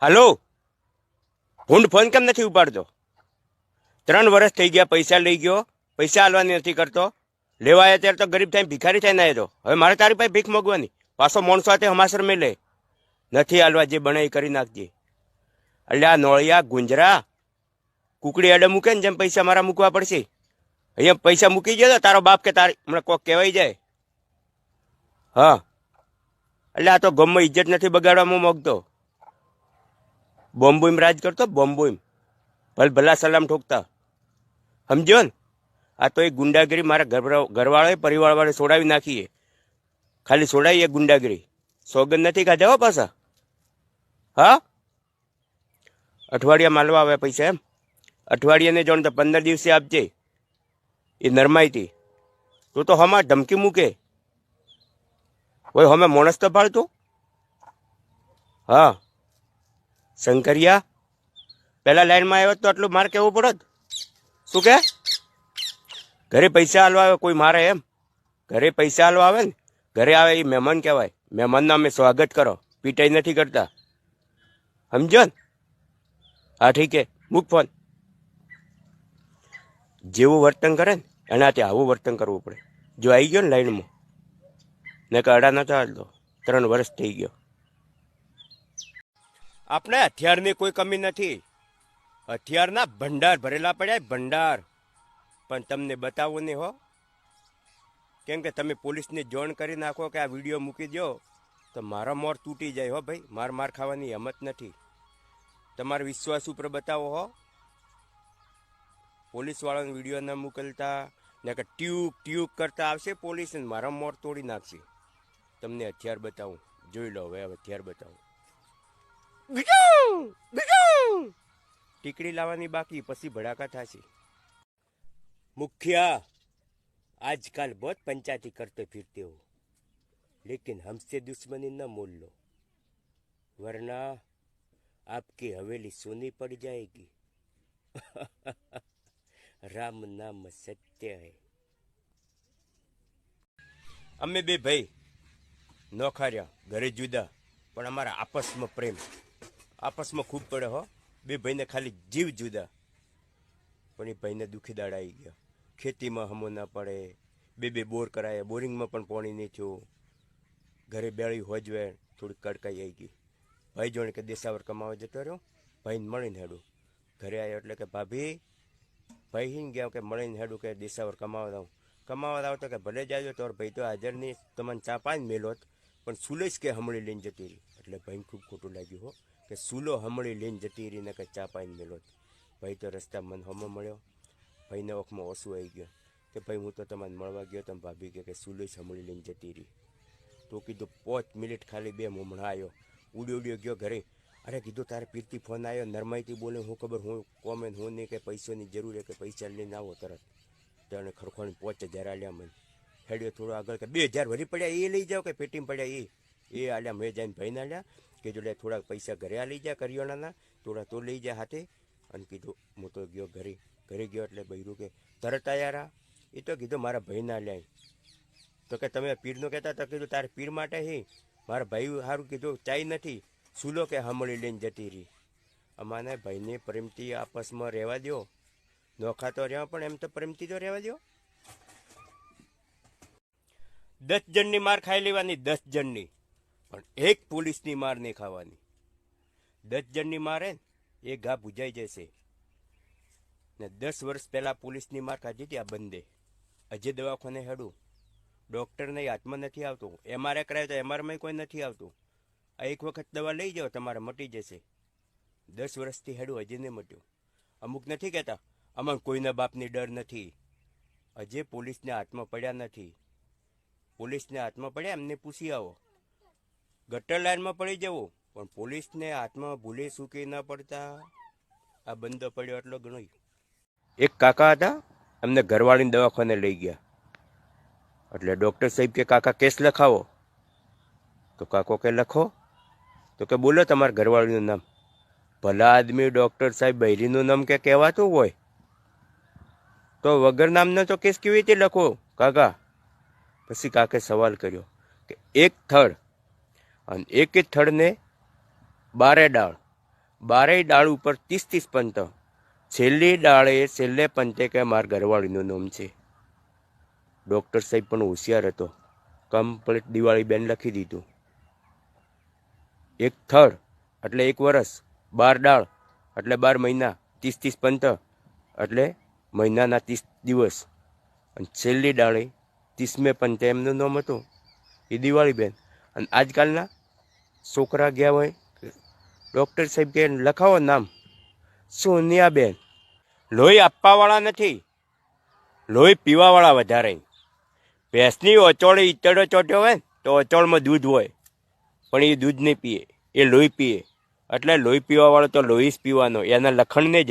હાલો, હું ફોન કેમ નથી ઉપાડતો? 3 વર્ષ થઈ ગયા, પૈસા લઈ ગયો, પૈસા હાલવાની નથી કરતો. લેવા આવ્યા ત્યારે તો ગરીબ થઈને ભિખારી થઈને આવ્યો. હવે મારે તારી પાસે ભીખ મગવાની, પાછો માણસો સાથે હમાસર મેલે. નથી હાલવા, જે બને એ કરી નાખજે. એટલે આ નોળિયા ગુંજરા કુકડી અડે મૂકે ને જેમ પૈસા મારા મૂકવા પડશે. અહીંયા પૈસા મૂકી ગયો તારો બાપ કે તારી હમણાં કોક કહેવાય જાય. હા, એટલે આ તો ગમમાં ઇજ્જત નથી બગાડવામાં મોગતો. બોમ્બોઈમ રાજ કરતો, બોમ્બોઈમ ભલા સલામ ઠોકતા. સમજ્યો ને? આ તો એક ગુંડાગીરી મારા ઘરવાળાએ પરિવારવાળાએ છોડાવી નાખીએ. ખાલી છોડાવી એ ગુંડાગીરી. સોગન નથી ખાધા હો પાછા. હા, અઠવાડિયા માલવા આવે પૈસા એમ? અઠવાડિયાને જોણ તો 15 દિવસે આપજે. એ નરમાઈથી તું તો હમા ધમકી મૂકે હોય. હમે મોણસ તો પાડતો. હા, શંકરિયા પેલા લાઈનમાં આવ્યો તો આટલું માર કેવું પડત? શું કે ઘરે પૈસા હાલવા આવે કોઈ મારે એમ? ઘરે પૈસા હાલવા આવે ને, ઘરે આવે એ મહેમાન કહેવાય. મહેમાનના અમે સ્વાગત કરો, પીટાઈ નથી કરતા. સમજો ને? હા ઠીક છે, મૂક ફોન. જેવું વર્તન કરે ને એનાથી આવું વર્તન કરવું પડે. જો આવી ગયો ને લાઈનમાં, ને કે અડા નતો હાલતો, 3 વર્ષ થઈ ગયો. આપણે હથિયારની કોઈ કમી નથી. હથિયારના ભંડાર ભરેલા પડ્યા, ભંડાર. પણ તમને બતાવવું નહીં હો, કેમ કે તમે પોલીસને જોણ કરી નાખો કે આ વિડીયો મૂકી દો તો મારા મોર તૂટી જાય હો ભાઈ. માર ખાવાની હિંમત નથી. તમારા વિશ્વાસ ઉપર બતાવો હો. પોલીસવાળાને વિડીયો ન મોકલતા ને કે ટ્યુક કરતા આવશે પોલીસ ને મારા મોર તોડી નાખશે. તમને હથિયાર બતાવું, જોઈ લો. હવે હથિયાર બતાવું. ટીકડી લાવવાની બાકી, પછી ભડાકા થશે. मुखिया आजकल बहुत पंचायती करते फिरते हो, लेकिन हमसे दुश्मनी न मोल लो, वरना आपकी हवेली सोनी पड़ जाएगी. राम नाम सत्य है. અમે બે ભાઈ નોખા રહ્યા, ઘરે જુદા, પણ અમારા આપસમાં પ્રેમ, આપસમાં ખૂબ પડે હો. બે ભાઈને ખાલી જીવ જુદા, પણ એ ભાઈને દુખી દાડા આવી ગયા. ખેતીમાં હમો ના પડે, બે બોર કરાયા, બોરિંગમાં પણ પાણી નહીં થયું. ઘરે બેળી હોજવે થોડીક કડકાઈ આવી ગઈ. ભાઈ જોડે કે દેશાવર કમાવા જતો રહ્યો, ભાઈને મળીને હેડું. ઘરે આવ્યો એટલે કે ભાભી, ભાઈ હિન ગયા કે મળીને હેડું કે દેશાવર કમાવા આવ તો કે ભલે જાજો. તો ભાઈ તો હાજર નહીં, તમને ચા પાઈને મેલોત, પણ સુલેશ કે હમળી લઈને જતી રહી. એટલે ભાઈને ખૂબ ખોટું લાગ્યું હો, કે સુલો હમળી લઈને જતી રહી ને કે ચા પાઈને મેલોત. ભાઈ તો રસ્તા મન હમો મળ્યો. ભાઈને ઓખમાં ઓછું આવી ગયો કે ભાઈ હું તો તમને મળવા ગયો, તમે ભાભી કે સુલેશ હમળી લઈને જતી રહી. તો કીધું 5 મિનિટ ખાલી 2 હમણાં આવ્યો, ઉડ્યો ગયો ઘરે. અરે કીધું તારે પીરથી ફોન આવ્યો, નરમાઈથી બોલે, હું ખબર હું કોમેન્ટ હું નહીં કે પૈસાની જરૂર છે કે પૈસા લઈને આવો તરત. તો એને ખરખોને 5000 આલ્યા મને. હેડ્યો થોડો આગળ કે 2000 વળી પડ્યા એ લઈ જાઓ કે પેટીમાં પડ્યા એ આલ્યા. મેં જઈને ભાઈને આલ્યા, કીધું લે થોડાક પૈસા ઘરે આ લઈ જાય કરિયાણાના, થોડા તો લઈ જાય હાથે. અને કીધું હું તો ગયો ઘરે ગયો એટલે બૈરું કે તરત આવ્યા. એ તો કીધું મારા ભાઈના લ્યાય. તો કે તમે પીરનું કહેતા તો કીધું તારે પીર માટે હે, મારા ભાઈ સારું કીધું ચાઈ નથી, સુલો કે હમળી લઈને જતી રહી. અમાને ભાઈને પ્રેમથી આપસમાં રહેવા દો. નોખા તો રહેવા, પણ એમ તો પ્રેમથી તો રહેવા દો. 10 જણની માર ખાઈ લેવાની, 10 જણની, પણ એક પોલીસની માર નહીં ખાવાની. 10 જણની મારે એ ઘા ભૂજાઈ જશે. ને 10 વર્ષ પહેલા પોલીસની માર ખાધી હતી આ બંદે. હજી દવાખાને હેડું, ડૉક્ટરને હાથમાં નથી આવતું. MRI કરાય તો MRIમાં કોઈ નથી આવતું. આ એક વખત દવા લઈ જાઓ તમારે મટી જશે. 10 વર્ષથી હેડું, હજી નહીં મટ્યું. અમુક નથી કહેતા આમાં કોઈના બાપની ડર નથી. હજી પોલીસને હાથમાં પડ્યા નથી. પોલીસને હાથમાં પડ્યા એમને પૂછી આવો. ગટર લાઈનમાં પડી જવું, પણ પોલીસને હાથમાં ભૂલે સૂકી ન પડતા. આ બંધો પડ્યો એટલો ઘણો. એક કાકા હતા, એમને ઘરવાળીને દવાખાને લઈ ગયા. એટલે ડૉક્ટર સાહેબ કે કાકા કેસ લખાવો. તો કાકો કે લખો. તો કે બોલો તમારા ઘરવાળીનું નામ. ભલા આદમી ડૉક્ટર સાહેબ બૈરીનું નામ કે કહેવાતું હોય તો વગર નામનો તો કેસ કેવી રીતે લખો કાકા? પછી કાકે સવાલ કર્યો કે એક થડ અને એક જ થડને 12 ડાળ બારેય ડાળ ઉપર 30-30 પંત. છેલ્લી ડાળે છેલ્લે પંતે કે માર ઘરવાળીનું નામ છે. ડૉક્ટર સાહેબ પણ હોશિયાર હતો. કમ્પ્લીટ દિવાળી બેન લખી દીધું. 1 થડ એટલે 1 વર્ષ, 12 ડાળ એટલે 12 મહિના, 30-30 પંત એટલે મહિનાના 30 દિવસ. અને છેલ્લી ડાળે 30મે પંતે એમનું નામ હતું એ દિવાળી બેન. અને આજકાલના છોકરા ગયા હોય, ડૉક્ટર સાહેબ કે લખાવો નામ સોનિયાબેન. લોહી આપવાવાળા નથી, લોહી પીવાવાળા વધારે. ભેંસની ઓચોળે ઈતળો ચોટ્યો હોય ને તો ઓચોળમાં દૂધ હોય, પણ એ દૂધ નહીં પીએ, એ લોહી પીએ. એટલે લોહી પીવાવાળો તો લોહી જ પીવાનો, એના લખણ નહીં જાય.